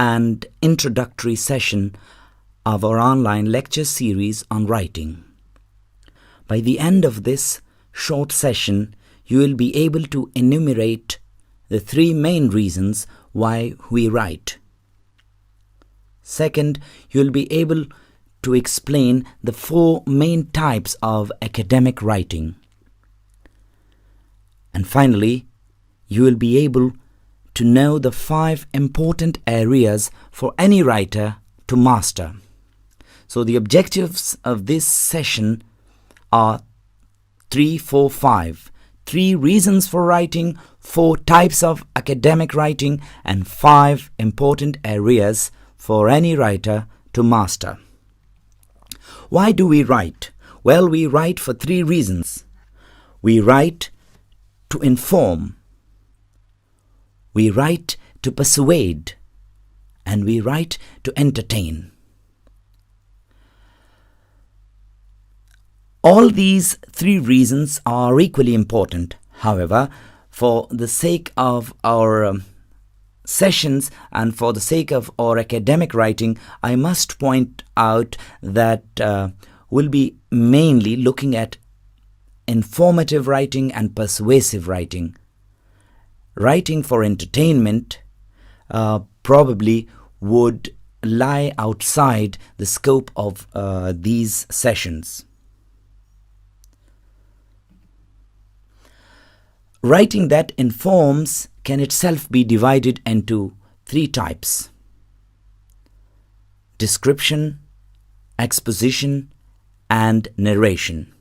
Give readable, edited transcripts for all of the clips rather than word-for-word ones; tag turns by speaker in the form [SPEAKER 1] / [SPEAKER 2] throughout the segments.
[SPEAKER 1] and introductory session of our online lecture series on writing. By the end of this short session, you will be able to enumerate the 3 main reasons why we write. Second, you will be able to explain the 4 main types of academic writing. And finally, you will be able to know the 5 important areas for any writer to master. So the objectives of this session are 3, 4, 5. 3 reasons for writing, 4 types of academic writing, and 5 important areas for any writer to master. Why do we write? Well, we write for 3 reasons. We write to inform, we write to persuade, and we write to entertain. All these 3 reasons are equally important. However, for the sake of our sessions and for the sake of our academic writing, I must point out that we'll be mainly looking at informative writing and persuasive writing. Writing for entertainment probably would lie outside the scope of these sessions. Writing that informs can itself be divided into 3 types: description, exposition, and narration.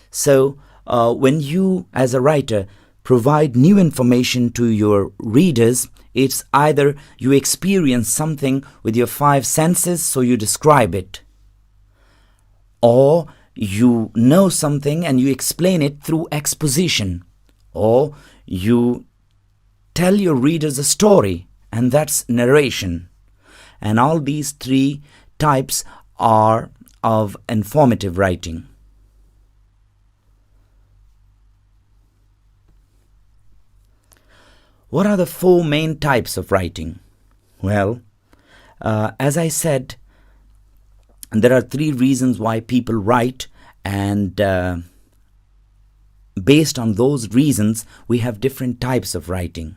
[SPEAKER 1] So, when you as a writer provide new information to your readers, it's either you experience something with your 5 senses, so you describe it, or you know something and you explain it through exposition, or you tell your readers a story, and that's narration. And all these 3 types are of informative writing. What are the 4 main types of writing? Well, as I said, there are 3 reasons why people write, and based on those reasons, we have different types of writing.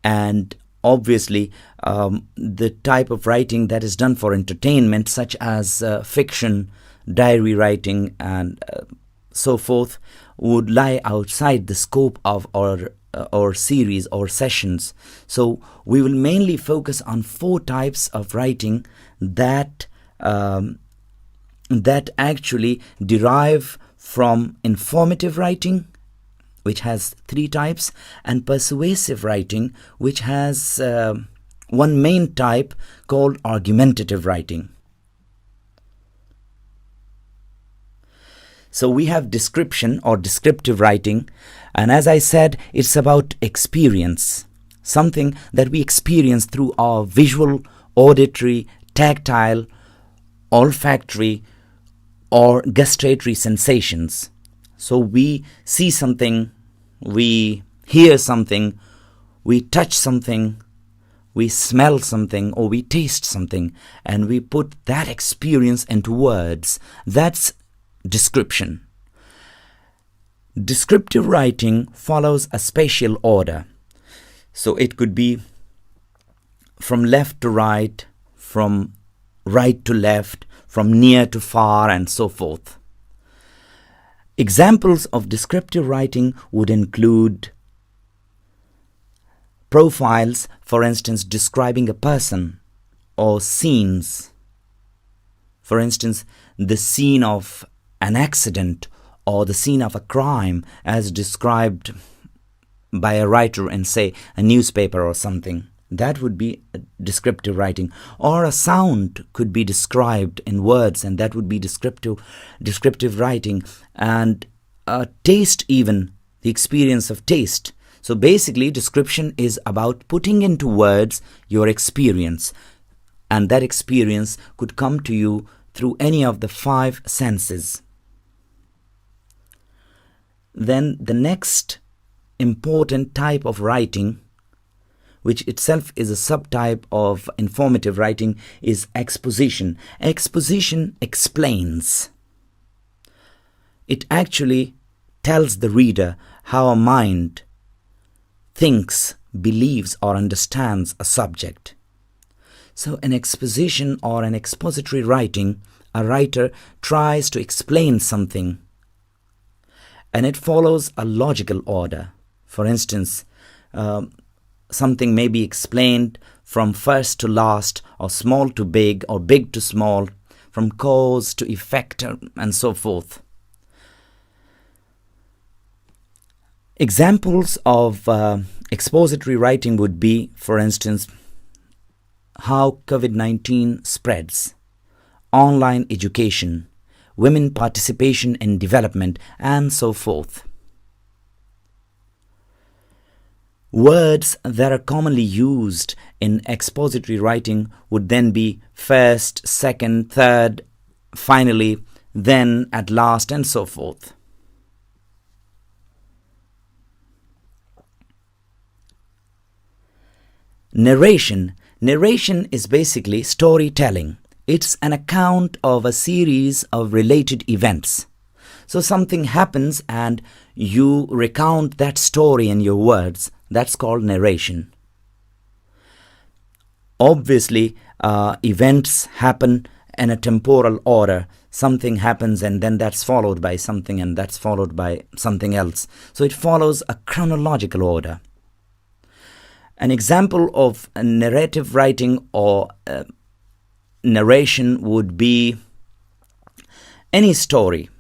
[SPEAKER 1] And obviously, the type of writing that is done for entertainment, such as fiction, diary writing, and so forth, would lie outside the scope of our series or sessions. So we will mainly focus on 4 types of writing that actually derive from informative writing, which has 3 types, and persuasive writing, which has one main type called argumentative writing. So we have description or descriptive writing, and as I said, it's about experience, something that we experience through our visual, auditory, tactile, olfactory, or gustatory sensations. So we see something, we hear something, we touch something, we smell something, or we taste something, and we put that experience into words. That's description. Descriptive writing follows a spatial order. So it could be from left to right, from right to left, from near to far, and so forth. Examples of descriptive writing would include profiles, for instance, describing a person, or scenes. For instance, the scene of an accident or the scene of a crime as described by a writer in, say, a newspaper or something. That would be descriptive writing. Or a sound could be described in words, and that would be descriptive writing. And taste, even the experience of taste. So basically, description is about putting into words your experience, and that experience could come to you through any of the 5 senses. Then the next important type of writing which itself is a subtype of informative writing, is exposition. Exposition explains. It actually tells the reader how a mind thinks, believes, or understands a subject. So an exposition or an expository writing, a writer tries to explain something, and it follows a logical order. For instance, something may be explained from first to last, or small to big, or big to small, from cause to effect, and so forth. Examples of expository writing would be, for instance, how COVID-19 spreads, online education, women participation in development, and so forth. Words that are commonly used in expository writing would then be first, second, third, finally, then, at last, and so forth. Narration. Narration is basically storytelling. It's an account of a series of related events. So something happens and you recount that story in your words. That's called narration. Obviously, events happen in a temporal order. Something happens and then that's followed by something, and that's followed by something else. So it follows a chronological order. An example of a narrative writing or narration would be any story.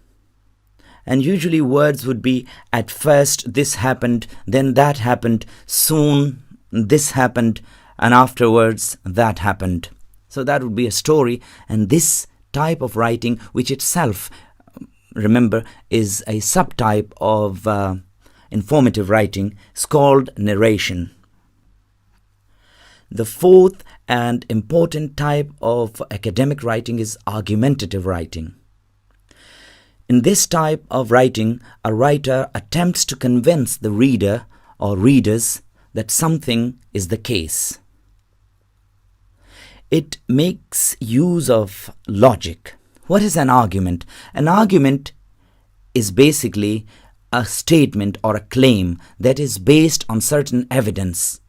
[SPEAKER 1] And usually words would be, at first this happened, then that happened, soon this happened, and afterwards that happened. So that would be a story. And this type of writing, which itself, remember, is a subtype of informative writing, is called narration. The fourth and important type of academic writing is argumentative writing. In this type of writing, a writer attempts to convince the reader or readers that something is the case. It makes use of logic. What is an argument? An argument is basically a statement or a claim that is based on certain evidence.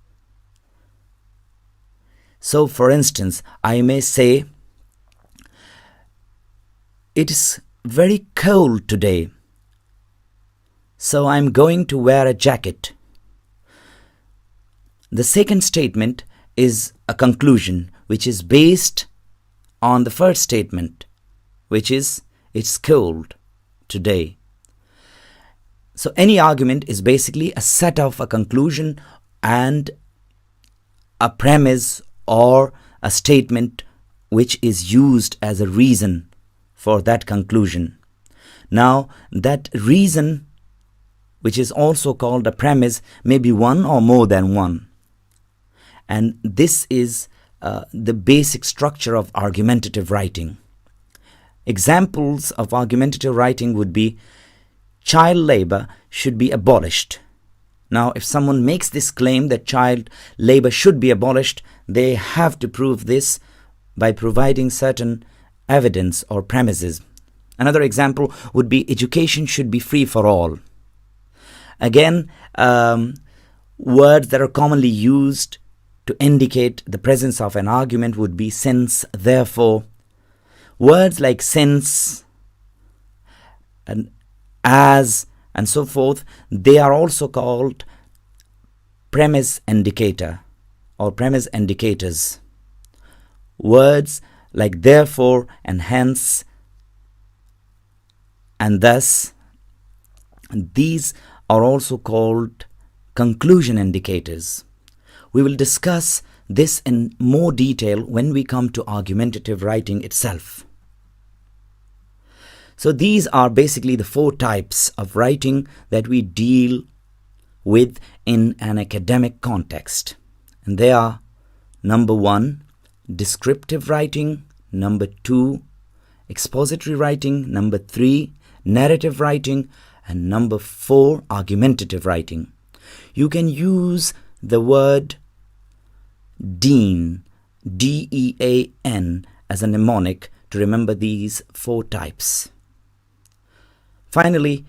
[SPEAKER 1] So, for instance, I may say, it is very cold today, so I'm going to wear a jacket. The second statement is a conclusion, which is based on the first statement, which is, it's cold today. So any argument is basically a set of a conclusion and a premise or a statement which is used as a reason for that conclusion. Now, that reason, which is also called a premise, may be one or more than one. And this is the basic structure of argumentative writing. Examples of argumentative writing would be, child labor should be abolished. Now, if someone makes this claim that child labor should be abolished, they have to prove this by providing certain evidence or premises. Another example would be, education should be free for all. Again, words that are commonly used to indicate the presence of an argument would be since, therefore. Words like since and as and so forth, they are also called premise indicator or premise indicators. Words like therefore and hence and thus, these are also called conclusion indicators. We will discuss this in more detail when we come to argumentative writing itself. So these are basically the four types of writing that we deal with in an academic context. And they are, number 1, descriptive writing, number 2, expository writing, number 3, narrative writing, and number 4, argumentative writing. You can use the word Dean, D-E-A-N, as a mnemonic to remember these 4 types. Finally,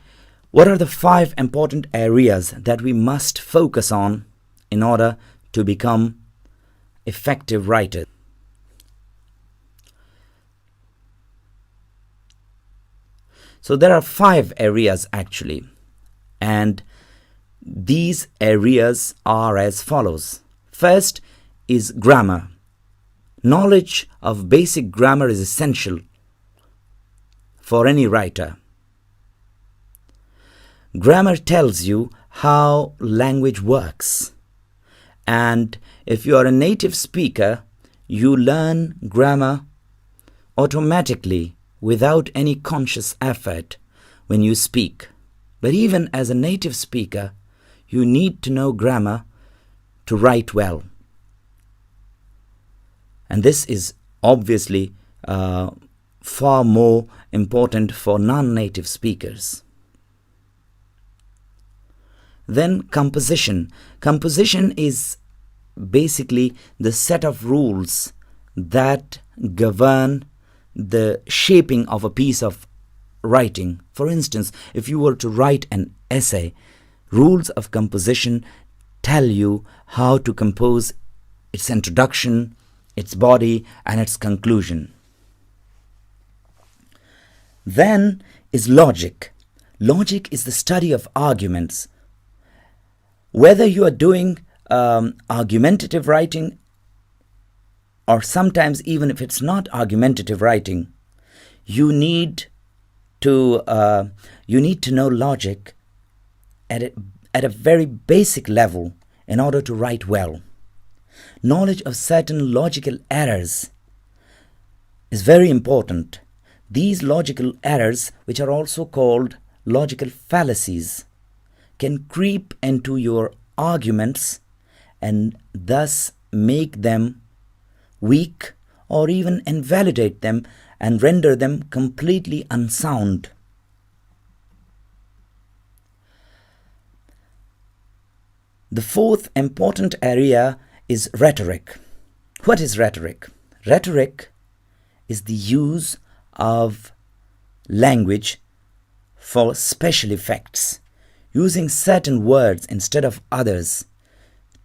[SPEAKER 1] what are the 5 important areas that we must focus on in order to become effective writers? So there are 5 areas actually, and these areas are as follows. First is grammar. Knowledge of basic grammar is essential for any writer. Grammar tells you how language works, and if you are a native speaker, you learn grammar automatically without any conscious effort when you speak. But even as a native speaker, you need to know grammar to write well. And this is obviously far more important for non-native speakers. Then composition. Composition is basically the set of rules that govern the shaping of a piece of writing. For instance, if you were to write an essay, rules of composition tell you how to compose its introduction, its body, and its conclusion. Then is logic. Logic is the study of arguments. Whether you are doing argumentative writing, or sometimes even if it's not argumentative writing, you need to know logic at a very basic level in order to write well. Knowledge of certain logical errors is very important. These logical errors, which are also called logical fallacies, can creep into your arguments and thus make them weak or even invalidate them and render them completely unsound. The 4th important area is rhetoric. What is rhetoric? Rhetoric is the use of language for special effects, using certain words instead of others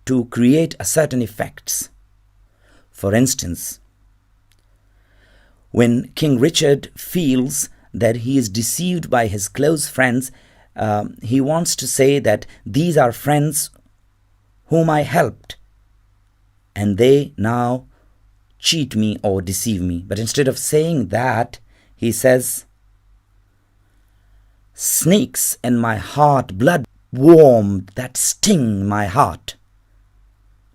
[SPEAKER 1] to create a certain effects. For instance, when King Richard feels that he is deceived by his close friends, he wants to say that these are friends whom I helped, and they now cheat me or deceive me. But instead of saying that, he says, snakes in my heart, blood warm that sting my heart.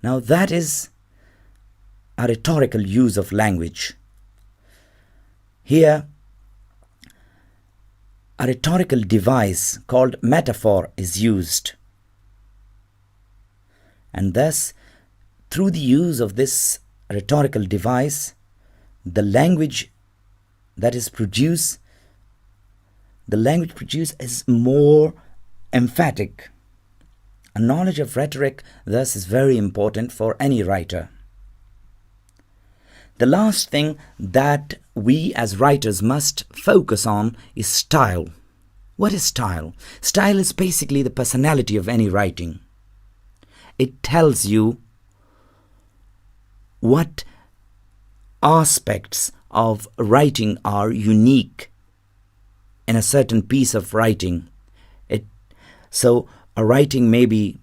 [SPEAKER 1] Now that is a rhetorical use of language. Here, a rhetorical device called metaphor is used. And thus, through the use of this rhetorical device, the language produced is more emphatic. A knowledge of rhetoric thus is very important for any writer. The last thing that we as writers must focus on is style. What is style? Style is basically the personality of any writing. It tells you what aspects of writing are unique in a certain piece of writing. So a writing may be,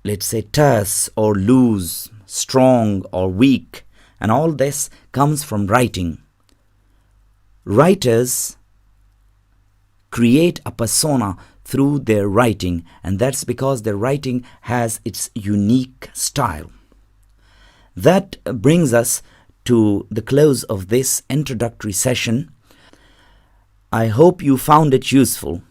[SPEAKER 1] let's say, terse or loose, strong or weak, and all this comes from writing. Writers create a persona through their writing, and that's because their writing has its unique style. That brings us to the close of this introductory session. I hope you found it useful.